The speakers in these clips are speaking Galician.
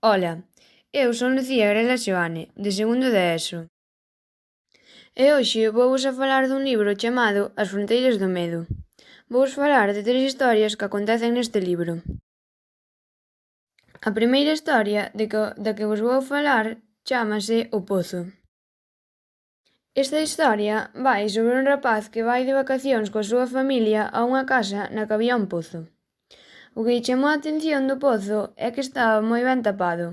Ola, eu son Lucía Grela Xoane, de segundo de ESO. E hoxe vouvos a falar dun libro chamado As fronteiras do medo. Vouvos falar de 3 historias que acontecen neste libro. A primeira historia da que vos vou falar chámase O Pozo. Esta historia vai sobre un rapaz que vai de vacacións coa súa familia a unha casa na que había un pozo. O que lle chamou a atención do pozo é que estaba moi ben tapado.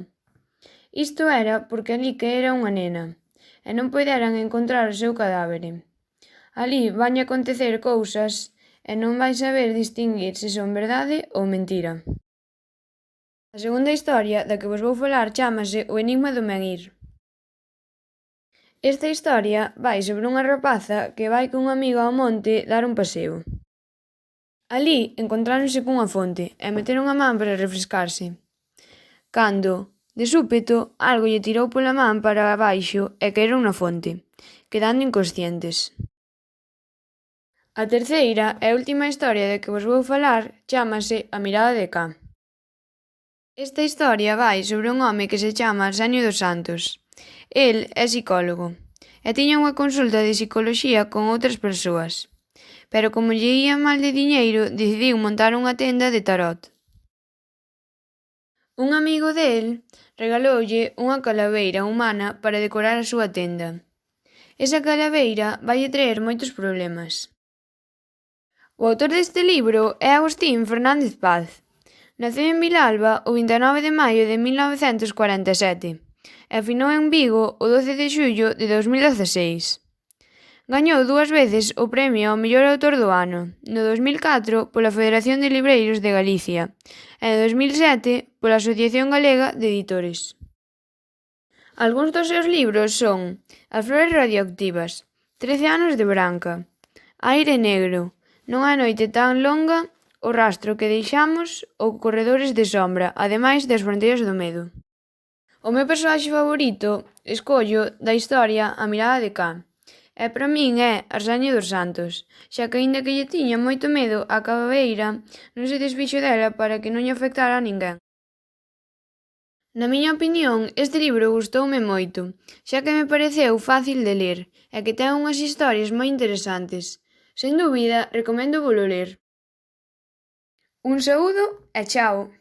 Isto era porque alí caera unha nena, e non puideran encontrar o seu cadávere. Alí van acontecer cousas e non vai saber distinguir se son verdade ou mentira. A segunda historia da que vos vou falar chámase O enigma do Menhir. Esta historia vai sobre unha rapaza que vai cun amigo ao monte dar un paseo. Alí encontráronse cunha fonte e meteron a man para refrescarse. Cando, de súpeto, algo lle tirou pola man para abaixo e caeron na fonte, quedando inconscientes. A terceira e última historia de que vos vou falar chámase A mirada de Can. Esta historia vai sobre un home que se chama Arsenio dos Santos. El é psicólogo e tiña unha consulta de psicoloxía con outras persoas, pero como lle ía mal de diñeiro decidiu montar unha tenda de tarot. Un amigo del regaloulle unha calaveira humana para decorar a súa tenda. Esa calaveira vaille traer moitos problemas. O autor deste libro é Agustín Fernández Paz. Naceu en Vilalba o 29 de maio de 1947 e finou en Vigo o 12 de xullo de 2016. Gañou 2 veces o premio ao mellor autor do ano, no 2004 pola Federación de Libreiros de Galicia e no 2007 pola Asociación Galega de Editores. Algúns dos seus libros son As flores radioactivas, 13 anos de branca, Aire negro, Non hai noite tan longa, O rastro que deixamos ou Corredores de sombra, ademais das fronteiras do medo. O meu persoaxe favorito escollo da historia A mirada de Can. E para min é Arsenio dos Santos, xa que aínda que lle tiña moito medo á calaveira, non se desfixo dela para que non lle afectara a ninguén. Na miña opinión, este libro gustoume moito, xa que me pareceu fácil de ler e que ten unhas historias moi interesantes. Sen dúbida, recomendo volo ler. Un saúdo e chao!